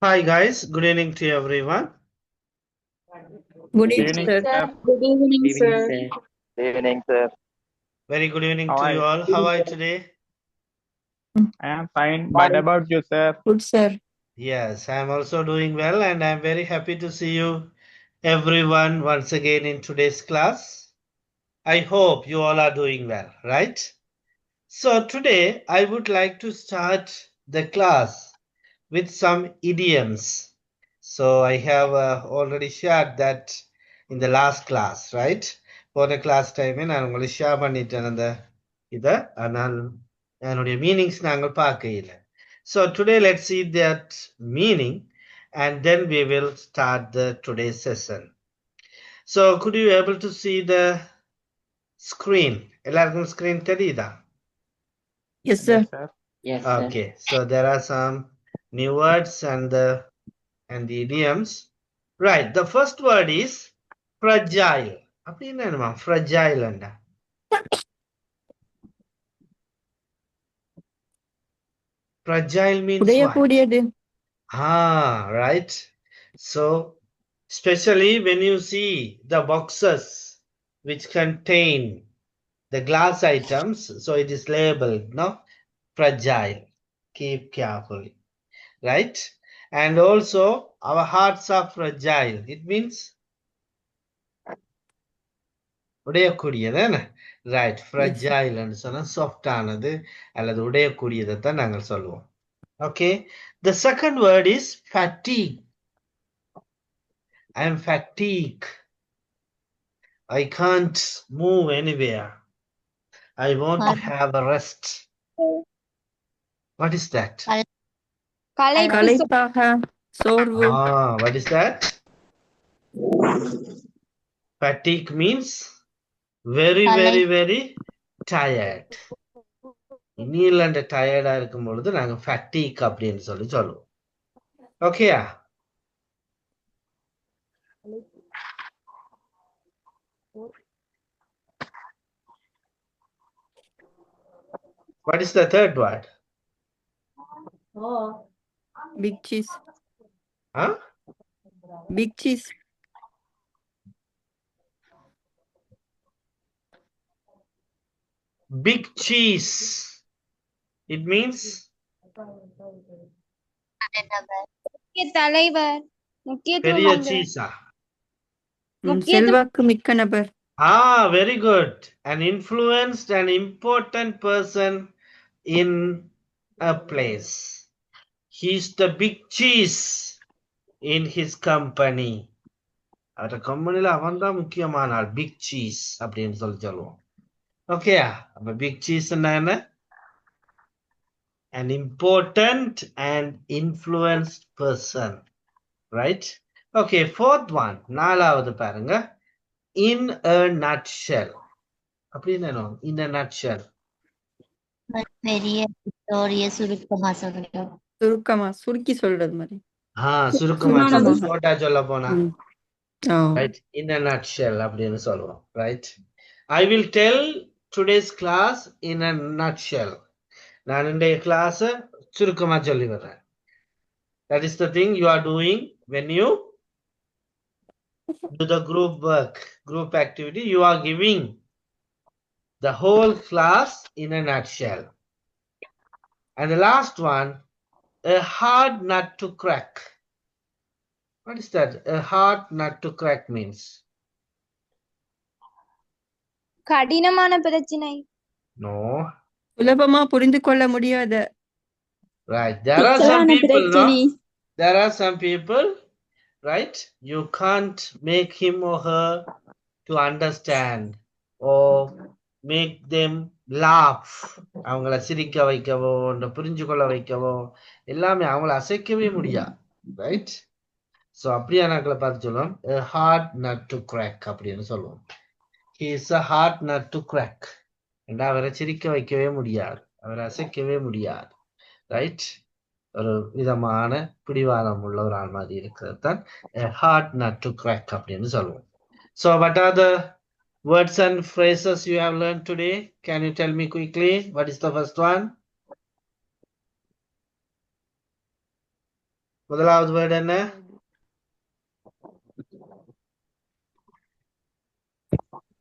Hi guys, good evening to everyone. Good Good evening, evening, sir. sir. Good evening, sir. Good evening, sir. Very good evening How to are you you? all. How are you today? I am fine. What about you, sir? Good, sir. Yes, I'm also doing well and I'm very happy to see you everyone once again in today's class. I hope you all are doing well, right? So today I would like to start the class with some idioms. So I have already shared that in the last class, right? For the class time நான் உங்களுக்கு share பண்ணிட்டேன் அந்த இதை ஆனால் என்னுடைய meanings நாங்கள் பார்க்க இல்லை. So today let's see that meaning and then we will start the today's session. So could you able to see the screen? எல்லாருக்கும் screen தெரியுதா? Yes, sir. Yes, sir. Yes, sir. Okay, so there are some new words and the idioms. Right, the first word is fragile. அப்படின்னா என்னமா fragile ண்டா? Fragile means what? உடையக்கூடியது. Right. So, especially when you see the boxes which contain the glass items, so it is labeled, no? Fragile. Keep carefully. Right? And also, our hearts are fragile. It means உடையக்கூடியது என்ன? Right. Fragile ன்னு சொன்னா soft ஆனது அல்லது உடையக்கூடியதை தான் நாங்கள் சொல்லுவோம். Okay. The second word is fatigue. I am fatigued. I can't move anywhere. I want to have a rest. What is that? களைப்பாக, சோர்வு. What is that? Fatigue means very, very, very tired. நீல் and டயர்டா இருக்கும் பொழுது நாங்க fatigue அப்படின்னு சொல்லுவோம். ஓகேயா? What is the third word? Big cheese. Huh? Big cheese. Big cheese. It means தலைவர் பெரிய சீஸா? செல்வாக்கு மிக்க நபர். Very good. An influenced and important person in a place. He's the big cheese in his company. அவர கம்பெனில அவன் தான் முக்கியமான ஆள். பிக் சீஸ் அப்படின்னு சொல்லுவோம். ஓகேயா? அப்ப பிக் சீஸ் என்ன? An important and influenced person. Right? Okay, fourth one. நாலாவது பாருங்க. In a nutshell. அப்படின்னு என்ன? In a nutshell. பெரிய சுருக்கமா சொல்றோம். சுருக்கமா சுருக்கி சொல்றது மாதிரி. சுருக்கமா ஷார்ட்டா சொல்ல போனா. Right? In a nutshell அப்படின்னு சொல்லுவோம். Right? I will tell today's class in a nutshell. நான் இன்றைய கிளாஸ் சுருக்கமா சொல்லி வர்றேன். That is the thing you are doing when you do the group work, group activity. You are giving the whole class in a nutshell. And the last one, a hard nut to crack. What is that? A hard nut to crack means? கடினமான பிரச்சனை. No. சுலபமா புரிந்து கொள்ள முடியாத. Right. There are some people, no? There are some people, right? You can't make him or her to understand or make them laugh. அவங்கள சிரிக்க வைக்கவோ புரிஞ்சு கொள்ள வைக்கவோ எல்லாமே அவங்கள அசைக்கவே முடியாது. Right? So அப்படியானாக்களை பார்த்து சொல்லுவோம் a hard nut to crack அப்படின்னு சொல்லுவோம். He is a hard nut to crack. அவரை சிரிக்க வைக்கவே முடியாது, அவரை அசைக்கவே முடியாது. Right? ஒரு விதமான பிடிவாதம் உள்ள ஒரு ஆள் மாதிரி இருக்கிறது தான் a hard nut to crack அப்படின்னு சொல்லுவோம். So what are the words and phrases you have learned today? Can you tell me quickly? What is the first one? முதலாவது வேர்டு என்ன?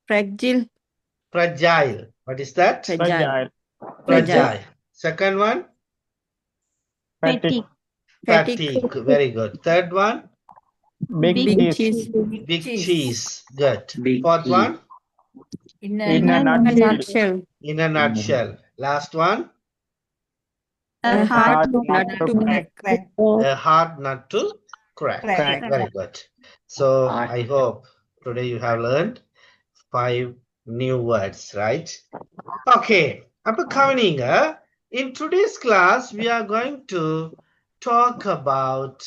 Fragile. Fragile. What is that? Fragile. Fragile. Second one? Fatigue. Fatigue. Very good. Third one? Big Big cheese. cheese. Big cheese. Good. Big Fourth cheese. one? In a In a nutshell. nutshell. In a nutshell. Last one? A hard Hard nut to crack. A hard nut to crack. Crack. Very good. So I hope today you have learned 5 new words, right? Okay. அப்ப கவனிங்க. In today's class, we are going to talk about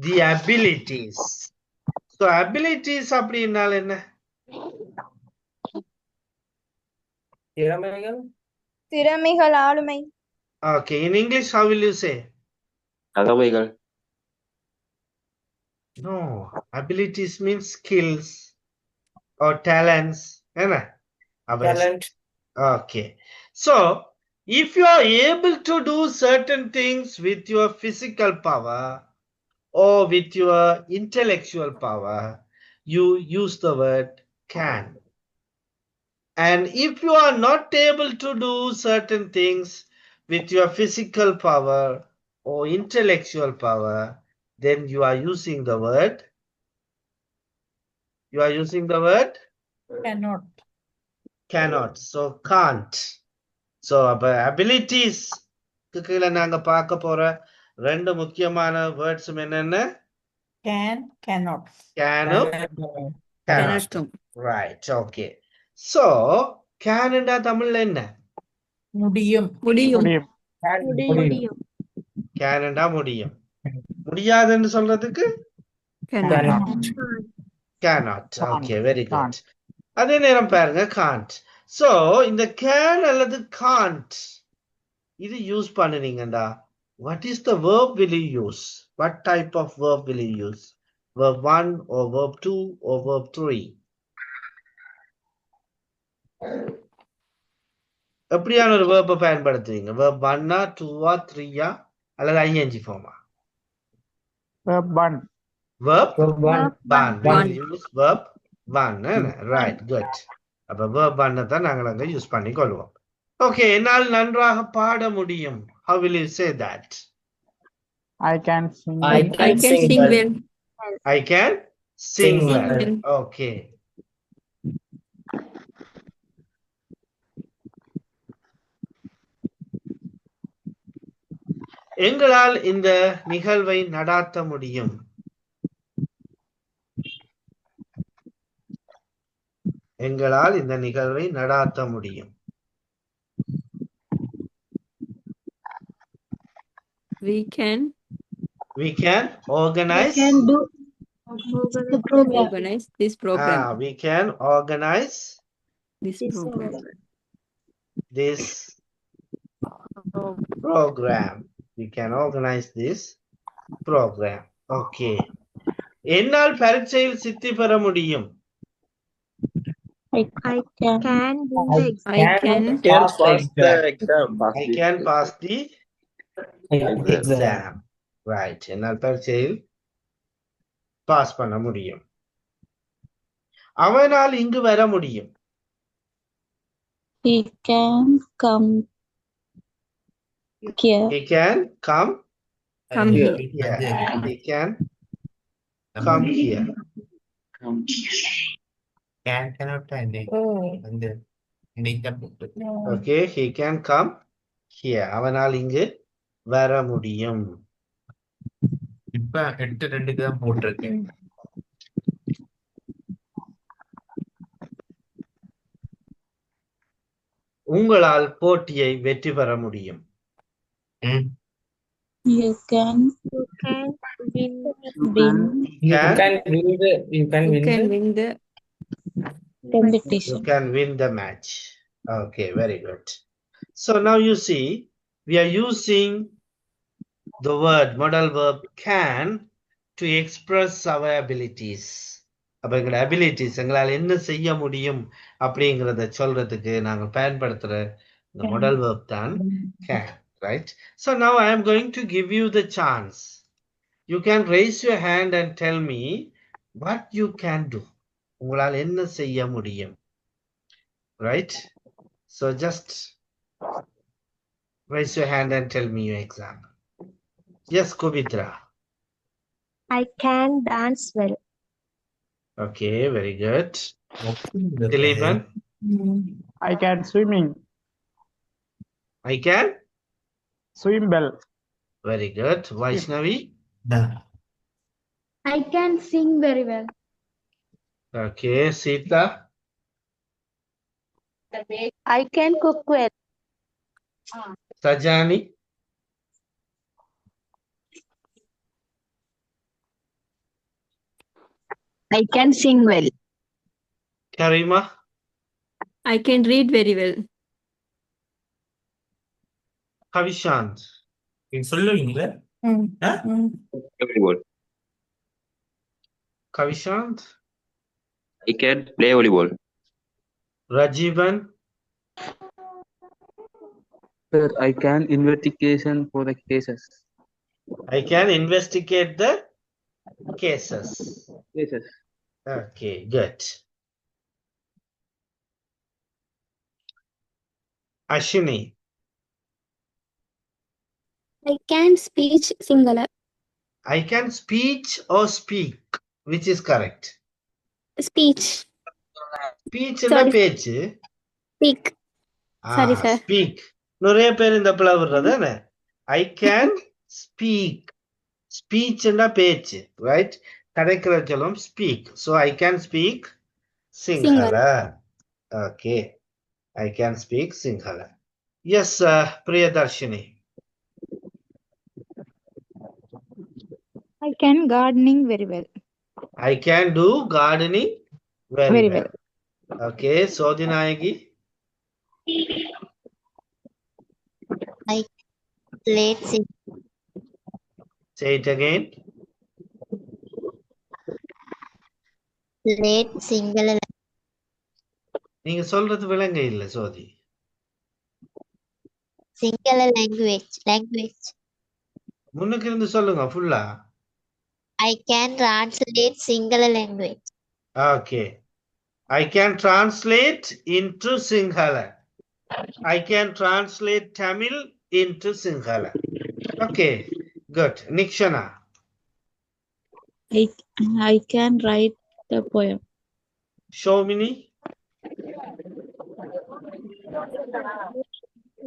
the abilities. So abilities அப்படின்னால் என்ன? திறமைகள் ஆளுமை. Okay. In English, how will you say? தகவைகள். No. Abilities means skills or talents. என்ன? Talent. Okay. So, if you are able to do certain things with your physical power or with your intellectual power, you use the word can. And if you are not able to do certain things with your physical power or intellectual power, then you are using the word. You are using the word? Cannot. Cannot. So can't. So abilities கீழ நாங்க பார்க்க போற ரெண்டு முக்கியமான words என்னென்ன? Can, cannot. Can-உம் cannot. Cannot. Right. Okay. So can-ண்டா தமிழ்ல என்ன? முடியும். முடியும். முடியும். can-ண்டா முடியும். முடியாதுன்னு சொல்றதுக்கு Cannot. cannot. Okay, very good. Can't. அதே நேரம் பாருங்க can't. So இந்த can அல்லது can't இது use பண்ணுனீங்கடா. What is the verb will you use? What type of verb will you use? Verb 1 or verb 2 or verb 3? எப்படியான ஒரு verb பயன்படுத்துவீங்க? Verb 1 2 3 அல்லது ing pharma? Verb 1. Verb One. 1. We will use verb 1. Right, good. அப்ப verb 1 தான் நாங்கள் அங்க use பண்ணிக்கொள்வோம். Okay, என்னால் நன்றாக பாட முடியும். How will you say that? I can sing. I I can sing well. I can sing Sing well. well. Okay. எங்களால் இந்த நிகழ்வை நடாத்த முடியும். எங்களால் இந்த நிகழ்வை நடாத்த முடியும். We can organize. organize this program. We can organize This program. this program. We can organize this program. Okay. என்னால் பரீட்சையில் சித்தி பெற முடியும். I can I can Pass the exam. I can pass the exam. Right. என்னால் பரீட்சையில் pass பண்ண முடியும். அவனால் இங்கு வர முடியும். He can come here. He can come come here. here. He can come here. Okay, he can come here. அவனால் இங்கு வர முடியும். இப்ப 8-2க்கு தான் போட்டிருக்கேன். உங்களால் போட்டியை வெற்றி பெற முடியும். You can win. You can You can win the Competition. You can win the match. Okay, very good. So now you see, we are using the word, modal verb can to express our abilities. அப்ப எங்களோட abilities, எங்களால் என்ன செய்ய முடியும் அப்படிங்கிறத சொல்றதுக்கு நாங்கள் பயன்படுத்துற இந்த modal verb தான் can. right? So now I am going to give you the chance. You can raise your hand and tell me what you can do. உங்களால் என்ன செய்ய முடியும்? Right? So just raise your hand and tell me your example. Yes, Kubitra. I can dance well. Okay, very good. Dilipan, I can swimming. I can. Swim well. Very good. Vaishnavi. I can sing very well. Okay, Sita. I can cook well. Sajani. I can sing well. Karima. I can read very well. Kavishant. சொல்லுவீங்களா Volleyball. Kavishant. I can play volleyball. Rajivan. Sir, I can investigation for the cases. I can investigate the cases. Cases. Okay, good. Ashini. I can speech singular. I can speech or speak. Which is correct? Speech. Speech Sorry. என்ன பேச்சு? Speak. Sorry, sir. Speak. நிறைய பேர் இந்த பிள்ளை விடுறதானே? I can speak. Speech என்ன பேச்சு, right? கடைக்கிற சொல்லும் speak. So I can speak Sinhala. Okay. I can speak Sinhala. Yes, Priyadarshini. I can gardening very well. I can do gardening very Very well. Okay, Sodhinayagi. I played sing. Say it again. Played singular. நீங்க சொல்றது விளங்க இல்ல சோதி. Singular language. முன்னுக்கு இருந்து சொல்லுங்க ஃபுல்லா. I can translate singular language. Okay. I can translate into Sinhala. I can translate Tamil into Sinhala. Okay, good. Nikshana. I can write the poem. Shomini.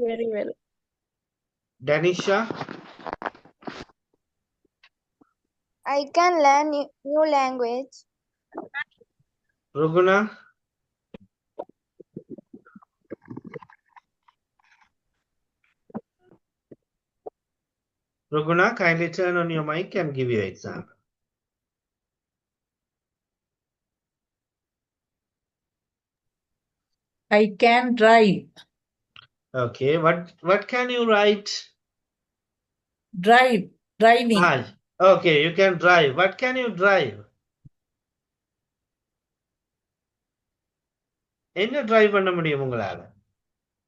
Very well. Danisha. I can learn new language. Ruguna. Ruguna, kindly turn on your mic and give your example. I can drive. Okay, what can you write? Driving. Okay, you can drive. What can you drive? என்ன drive பண்ண முடியும் உங்களால?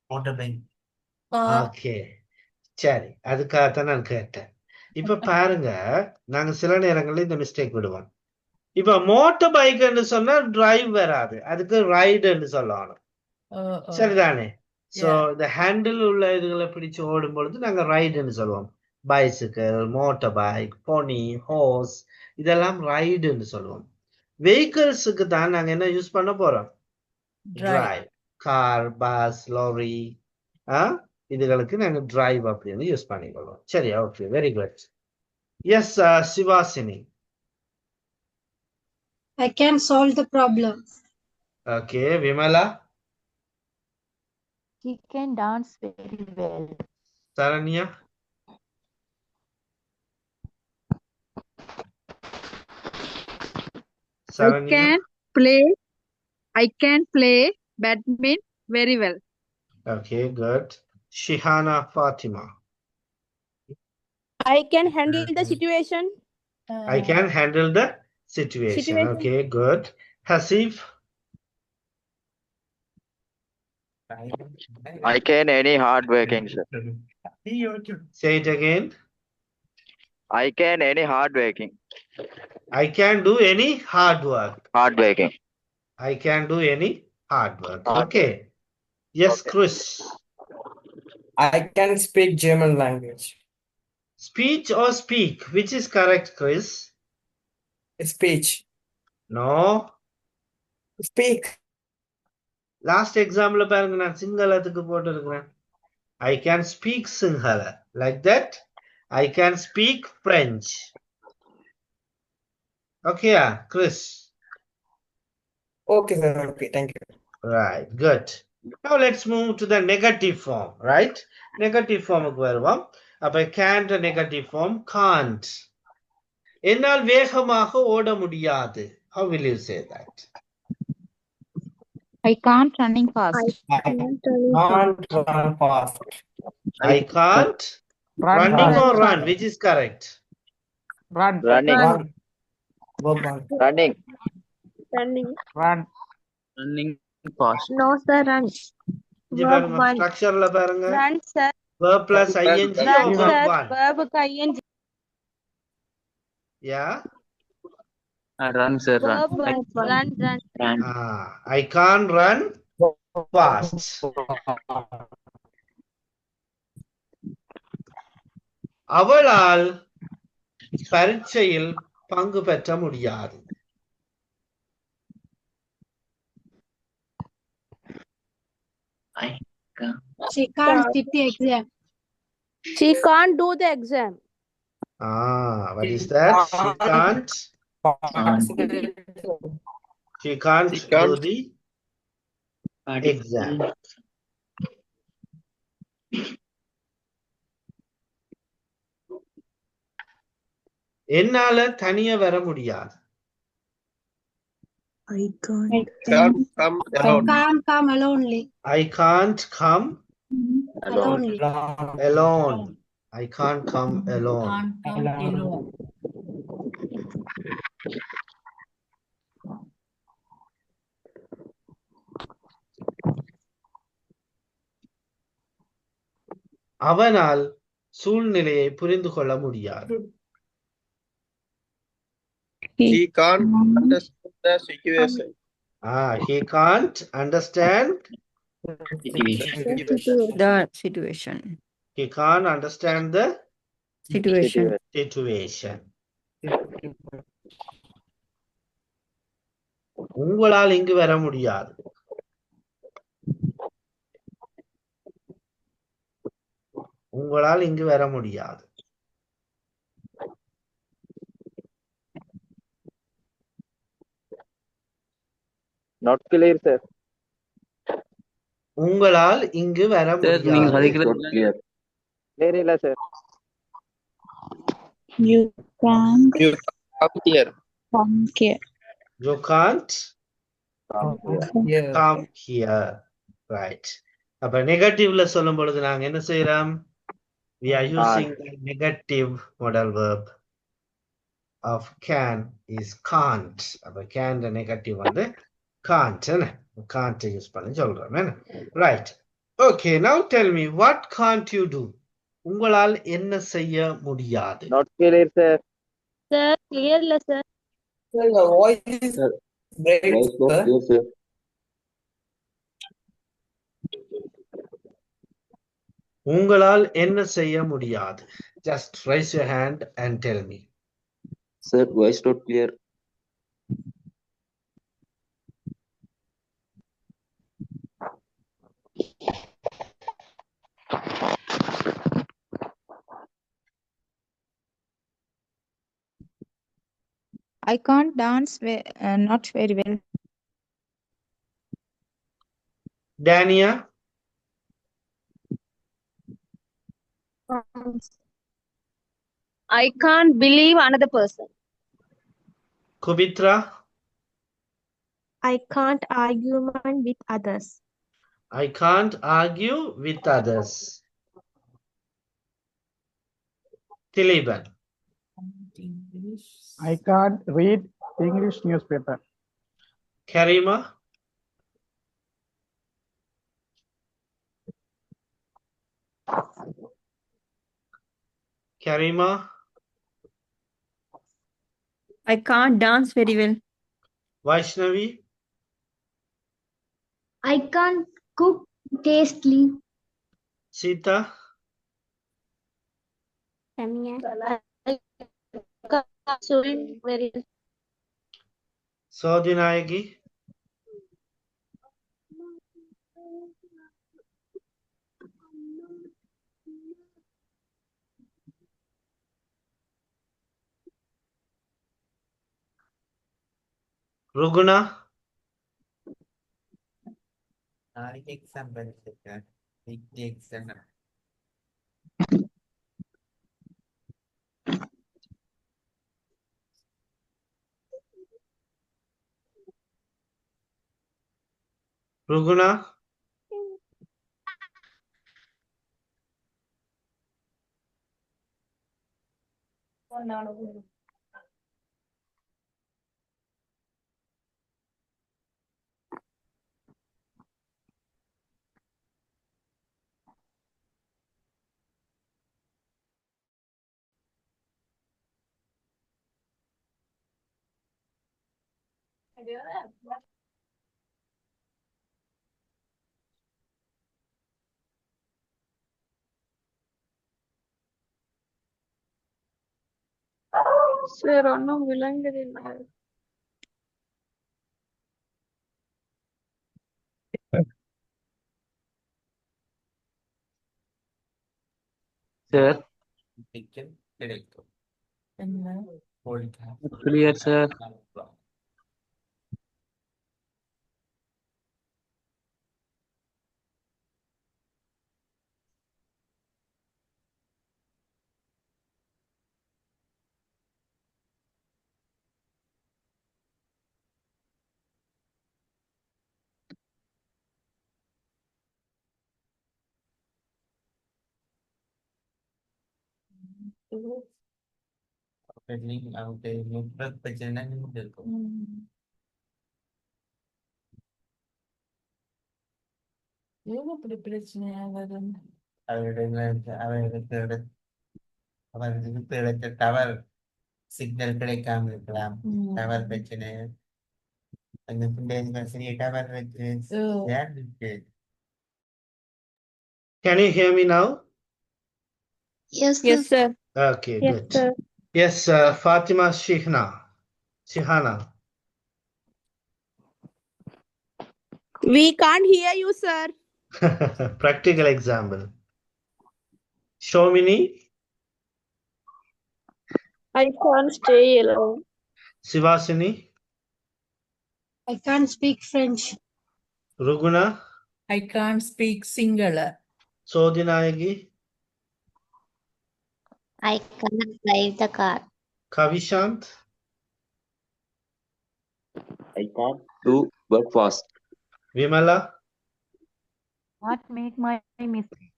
Motor okay, சரி, அதுக்காகத்தான் நான் கேட்டேன். இப்ப பாருங்க, நாங்க சில நேரங்கள்ல இந்த மிஸ்டேக் விடுவோம். இப்ப மோட்டார் பைக்னு சொன்னா டிரைவ் வராது, அதுக்கு ரைடுன்னு சொல்லணும். சரிதானே? சோ இந்த ஹேண்டில் உள்ள இதுகளை பிடிச்சு ஓடும் பொழுது நாங்க ரைடுன்னு சொல்லுவோம். Bicycle, motor bike, pony, horse, இதெல்லாம் ரைடுன்னு சொல்லுவோம். வெஹிக்கிள்ஸுக்கு தான் நாங்க என்ன யூஸ் பண்ண போறோம்? டிரைவ். கார், பஸ், லாரி, இதுகளுக்கு நாங்க டிரைவ் அப்படின்னு யூஸ் பண்ணிக்கொள்வோம். சரி, okay, very good. Yes, Sivasini. I can solve the problem. ஓகே, Vimala. He can dance very well. Saranya. I can play badminton very well. Okay, good. Shihana Fatima. I can handle the situation. I can handle the situation. Okay, good. Hasif. I can any hard working, sir. Say it again. I can any hard working. I can do any hard work. Hard working. I can do any hard work. Okay. Yes, Chris. I can speak German language. Speech or speak? Which is correct, Chris? Speech. No. Speak. Last example பாருங்க நான் சிங்களத்துக்கு போட்டிருக்கிறேன். I can speak Sinhala. Like that. I can speak French. Okay, Chris. Okay, sir. Okay, thank you. Right, good. Now let's move to the negative form, right? Negative form க்கு வருவோம். அப்ப can't negative form can't. என்னால் வேகமாக ஓட முடியாது. How will you say that? I can't running fast. I can't run fast. I can't running or run, which is correct? Running. Verb one. Running. Run. Running fast. No, sir, run. இங்க பாருங்க ஸ்ட்ரக்சர்ல பாருங்க. Run, sir. Verb plus ing Run, or sir. verb one. Verb ka ing. Yeah. Run, sir. Verb Run. one. Run. I can't run fast. அவளால் பரீட்சையில் பங்கு பெற்ற முடியாது. She can't sit the exam. She can't do the exam. What is that? She can't do the exam. என்னால தனியா வர முடியாது. I can't. I can't come alone. I can't come Alone. alone. I can't come alone. அவனால் சூழ்நிலையை புரிந்து கொள்ள முடியாது. He can't understand the situation. He can't understand The situation. He can't understand the situation. உங்களால் இங்கு வர முடியாது. உங்களால் இங்கு வர முடியாது. Not clear, sir. உங்களால் இங்கு வர முடியாது. Clear இல்ல sir. You can't You come here. come here. You can't Yeah. come here. Right. அப்ப நெகட்டிவ்ல சொல்லும் பொழுது நாங்க என்ன செய்யறோம்? We are using the negative modal verb of can is can't. அப்ப can the negative வந்து can't. Can't use பண்ணி சொல்றோம். Right. Okay, now tell me, what can't you do? உங்களால் என்ன செய்ய முடியாது? Not clear, sir. Sir, clear இல்ல sir. Sir, your voice is break, sir. உங்களால் என்ன செய்ய முடியாது? Just raise your hand and tell me. Sir, voice not clear. I can't dance not very well. Dania, I can't believe another person. Kubitra, I can't argue with others. I can't argue with others. Tiliban, I can't read English newspaper. Karima, Karima, I can't dance very well. Vaishnavi, I can't cook tastily. Sita, I can't swim very well. Sodhinayagi, Ruguna, exam படிச்சிருக்கேன். Weekly exam. Ruguna, sir ஒன்றும் விளங்குதில்லை. Sir, Chicken கிடைக்கும். என்ன? clear, sir. அவங்க network பிரச்சனை இருக்கும். ஏன் இப்படி பிரச்சனையா வரும்? அவருக்கு டவர் சிக்னல் கிடைக்காம இருக்கலாம். டவர் பிரச்சனை அந்த சரி டவர் இருக்கு. can you hear me now? Yes, Yes, sir. Okay, Yes, good. sir. Yes, Fatima Shihana. We can't hear you, sir. Practical example. Shomini, I can't stay alone. Sivasini, I can't speak French. Ruguna, I can't speak Sinhala. Sodhinayagi, I cannot drive the car. Kavishant, I can't do work fast. Vimala, Not make my mistakes.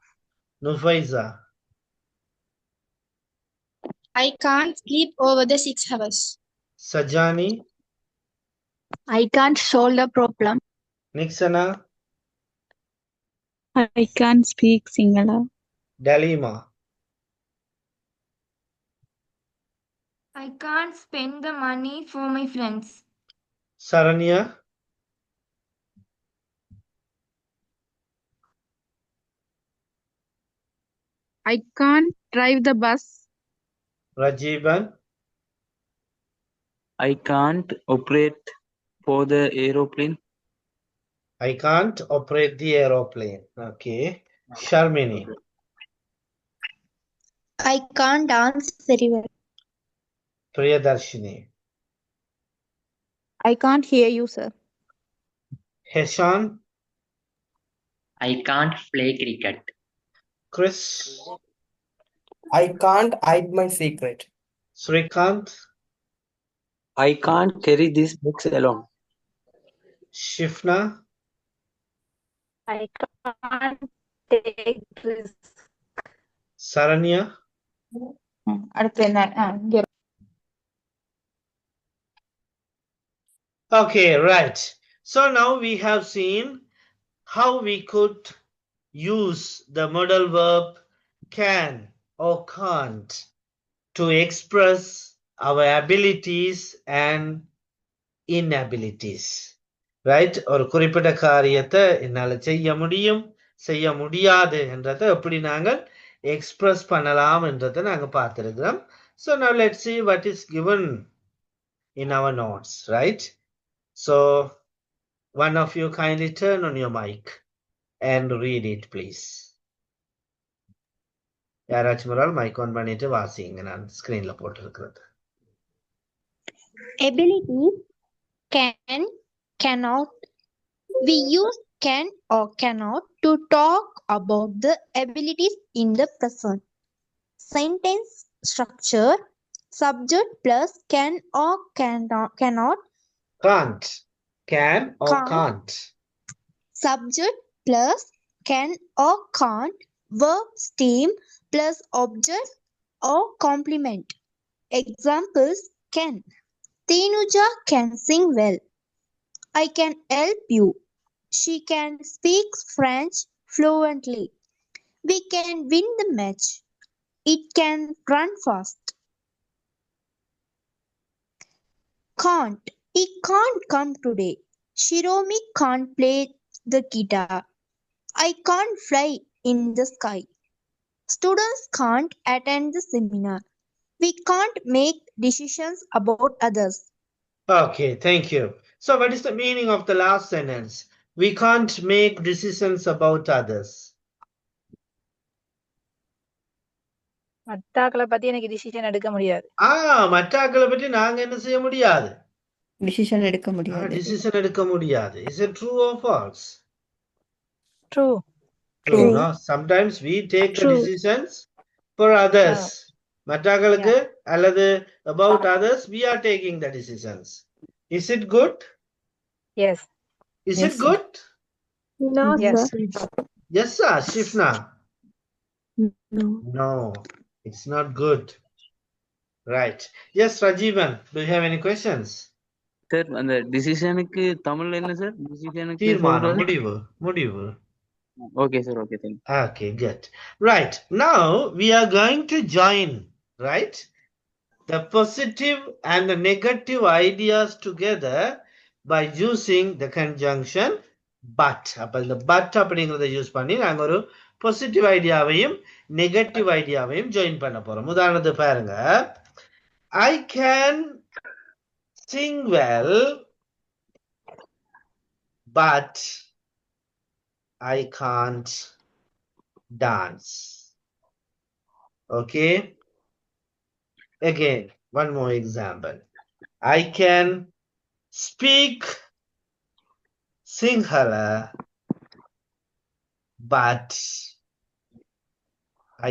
Nufaiza, I can't sleep over the 6 hours. Sajani, I can't solve the problem. Nixana, I can't speak Sinhala. Dalima. I can't spend the money for my friends. Saranya, I can't drive the bus. Rajivan, I can't operate for the aeroplane. I can't operate the aeroplane. Okay. Sharmini, I can't dance very well. Priyadarshini, I can't hear you, sir. Heshan, I can't play cricket. Chris, I can't hide my secret. Srikanth, I can't carry these books alone. Shifna, I can't take risks. Saranya, அடுத்து என்ன? இங்க Okay, right. So now we have seen how we could use the modal verb can or can't to express our abilities and inabilities. Right? ஒரு குறிப்பிட்ட காரியத்தை என்னால செய்ய முடியும், செய்ய முடியாது என்றதை எப்படி நாங்கள் எக்ஸ்பிரஸ் பண்ணலாம் என்றதை நாங்க பார்த்திருக்கிறோம். So now let's see what is given in our notes, right? So one of you kindly turn on your mic and read it, please. யாராச்சும் ஒரு ஆள் மைக் ஆன் பண்ணிட்டு வாசிங்க, நான் ஸ்கிரீன்ல போட்டிருக்கிறது. Ability can, cannot. We use can or cannot to talk about the abilities in the present. Sentence structure: subject plus can or cannot. Can't. Can or can't. Subject plus can or can't. Verb stem plus object or complement. Examples: can. Tenuja can sing well. I can help you. She can speak French fluently. We can win the match. It can run fast. Can't. He can't come today. Shiromi can't play the guitar. I can't fly in the sky. Students can't attend the seminar. We can't make decisions about others. Okay, thank you. So what is the meaning of the last sentence? We can't make decisions about others. மத்தாக்களை பத்தி எனக்கு decision எடுக்க முடியாது. மற்றாக்களை பற்றி நாங்க என்ன செய்ய முடியாது? Decision எடுக்க முடியாது. டிசிஷன் எடுக்க முடியாது. Is it true or false? True. True. No? Sometimes we take the decisions for others. மற்றாக்களுக்கு அல்லது about others we are taking the decisions. Is it good? Yes. Is it good? No, yes. sir. Yes, sir. Shifna. No. No, it's not good. Right. Yes, Rajivan, do you have any questions? Sir, அந்த டிசிஷனுக்கு தமிழ்ல என்ன sir? டிசிஷனுக்கு தீர்மானம், முடிவு. Okay, sir. Okay, thank you. Okay, good. Right. Now we are going to join, right, the positive and the negative ideas together by using the conjunction but. அப்ப இந்த but அப்படிங்கறத use பண்ணி நாங்க ஒரு பாசிட்டிவ் ஐடியாவையும் நெகட்டிவ் ஐடியாவையும் ஜாயின் பண்ண போறோம். உதாரணத்துக்கு பாருங்க, I can sing well but I can't dance. Okay. Again, one more example. I can speak Sinhala but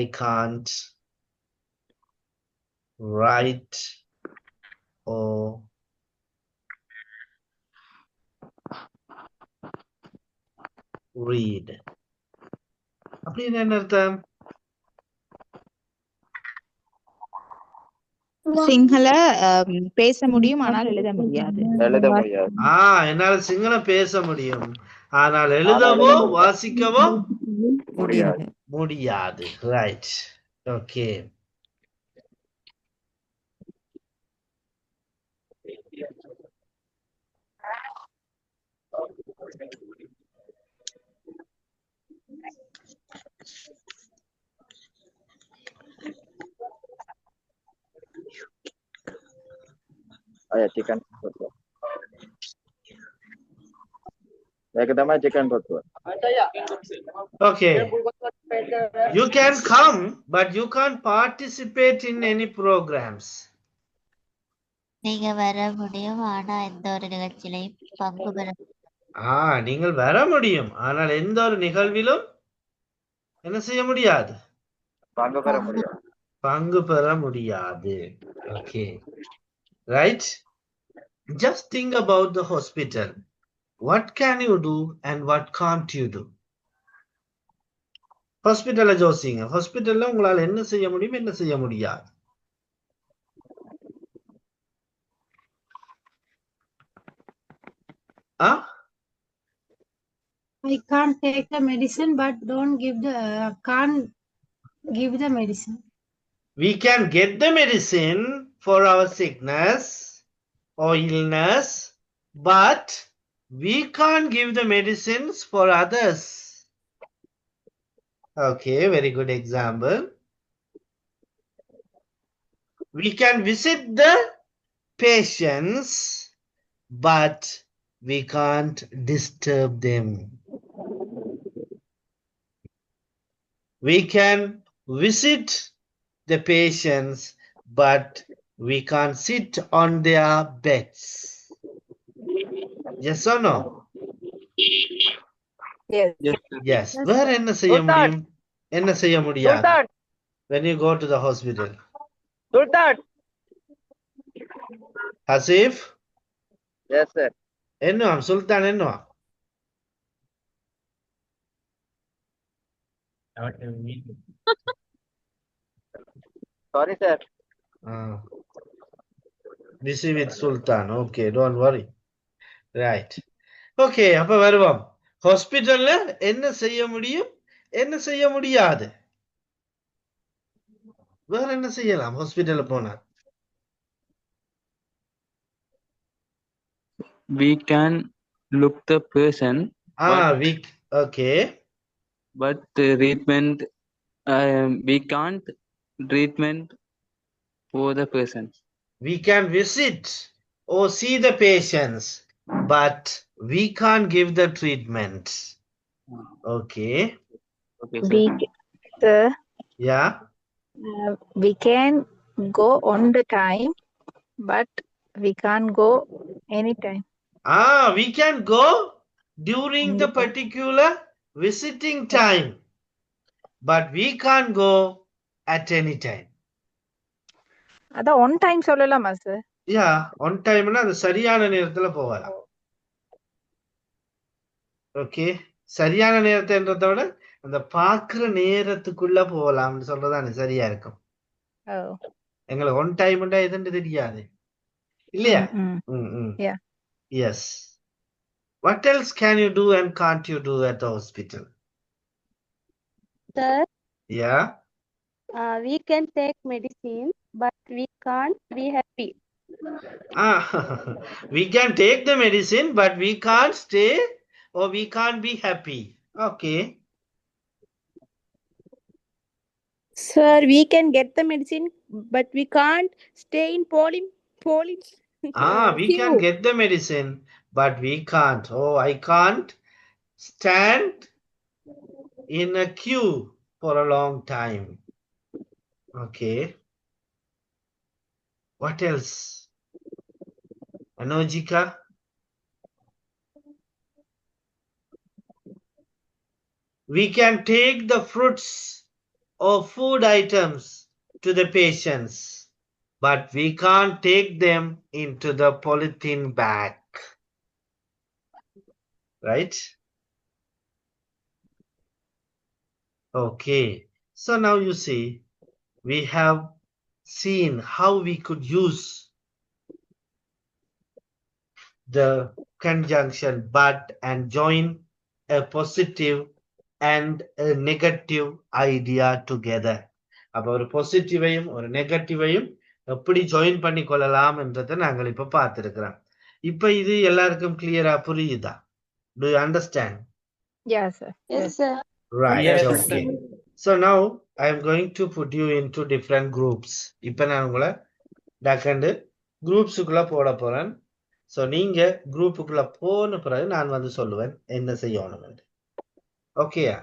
I can't write or read. அப்படின்னு என்ன அர்த்தம்? சிங்கள பேச முடியும் ஆனால் எழுத முடியாது. என்னால சிங்களம் பேச முடியும் ஆனால் எழுதவோ வாசிக்கவோ முடியாது. Right. Okay. chicken chicken Okay, you can come but you can't participate in any programs. நீங்க வர முடியும் ஆனா எந்த ஒரு நிகழ்ச்சியிலையும் பங்கு பெற நீங்கள் வர முடியும் ஆனால் எந்த ஒரு நிகழ்விலும் என்ன செய்ய முடியாது? பங்கு பெற முடியாது. Okay, right? Just think about the hospital. What can you do and what can't you do? ஹாஸ்பிட்டல்ல ஜோசிங்க, ஹாஸ்பிட்டல்ல உங்களால என்ன செய்ய முடியும், என்ன செய்ய முடியாது? I can't take the medicine, but don't give the can't give the medicine. We can get the medicine for our sickness or illness, but we can't give the medicines for others. Okay, very good example. We can visit the patients, but we can't disturb them. We can visit the patients, but we can't sit on their beds. Yes or no? Yes. Yes. வேற என்ன செய்ய முடியும்? என்ன செய்ய முடியாது? When you go to the hospital. Hasif? Yes, sir. என்னவாம் Sultan என்னவாம்? Sorry, sir. Busy with Sultan. Okay, don't worry. Right. Okay, அப்ப வருவோம். ஹாஸ்பிடல்ல என்ன செய்ய முடியும்? என்ன செய்ய முடியாது? வேற என்ன செய்யலாம் ஹாஸ்பிடல்ல போனா? We can look the person. Okay. But treatment, we can't treatment for the person. We can visit or see the patients, but we can't give the treatment. Okay. Okay, sir. Sir, Yeah. we can go on the time, but we can't go anytime. We can go during the particular visiting time, but we can't go at any time. அத on time சொல்லலாமா sir? Yeah, on timeனா அது சரியான நேரத்துல போகலாம். Okay, சரியான நேரத்தைன்றத விட அந்த பாக்குற நேரத்துக்குள்ள போகலாம்னு சொல்றதானே சரியா இருக்கும். எங்களுக்கு ஒன் டைம்ண்டா எதுன்னு தெரியாது இல்லையா? Yes. What else can you do and can't you do at the hospital? Sir, Yeah. we can take medicine, but we can't be happy. We can take the medicine, but we can't stay or we can't be happy. Okay. Sir, we can get the medicine, but we can't stay in We can get the medicine, but we can't. Oh, I can't stand in a queue for a long time. Okay. What else? Anojika? We can take the fruits or food items to the patients, but we can't take them into the polythene bag. Right? Okay. So now you see, we have seen how we could use the conjunction but and join a positive and a negative idea together. அப்ப ஒரு பாசிட்டிவையும் ஒரு நெகட்டிவையும் எப்படி join பண்ணி கொள்ளலாம் என்றதை நாங்கள் இப்ப பார்த்திருக்கிறோம். இப்ப இது எல்லாருக்கும் கிளியரா புரியுதா? Do you understand? Yes, sir. Yes, sir. Right. Yes, Okay. So now I am going to put you into different groups. இப்ப நான் உங்களை டக்கண்டு குரூப்ஸுக்குள்ள போட போறேன். ஸோ நீங்க குரூப்புக்குள்ள போன பிறகு நான் வந்து சொல்லுவேன் என்ன செய்யணும். ஓகேயா?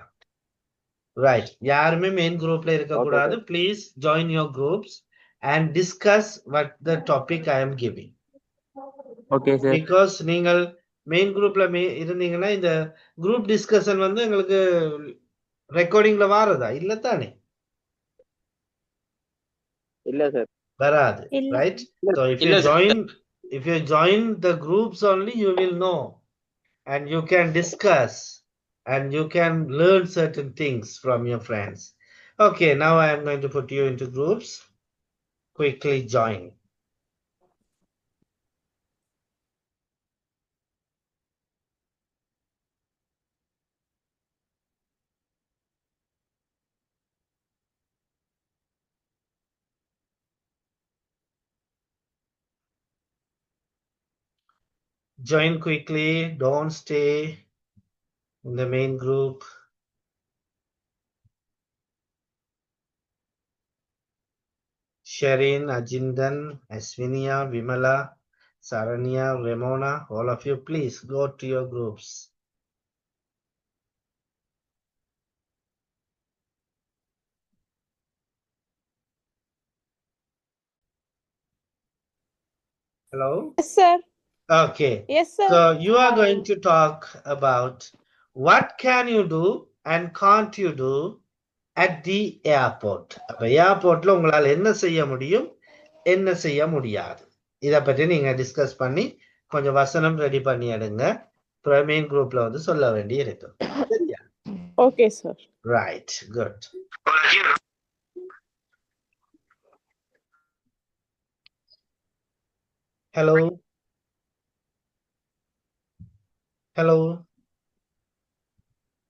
ரைட். யாருமே மெயின் குரூப்ல இருக்கக்கூடாது. Please join your groups and discuss what the topic I am giving. Okay sir. Because நீங்கள் மெயின் குரூப்ல இருந்தீங்கன்னா இந்த குரூப் டிஸ்கஷன் வந்து எங்களுக்கு ரெக்கார்டிங்ல வாரதா இல்ல தானே? இல்ல சார். வராது. Right? So if you join the groups only, you will know and you can discuss and you can learn certain things from your friends. Okay, now I am going to put you into groups. Quickly join. Join quickly. Don't stay in the main group. Sherin, Ajindan, Asvinia, Vimala, Saranya, Ramona, all of you, please go to your groups. Hello? Yes, sir. Okay. Yes, sir. So you are going to talk about what can you do and can't you do at the airport. அப்ப ஏர்போர்ட்ல உங்களால என்ன செய்ய முடியும், என்ன செய்ய முடியாது. இத பற்றி நீங்க டிஸ்கஸ் பண்ணி கொஞ்சம் வசனம் ரெடி பண்ணி எடுங்க. மெயின் குரூப்ல வந்து சொல்ல வேண்டி இருக்கு. சரியா? Okay, sir. Right. Good. Hello. Hello.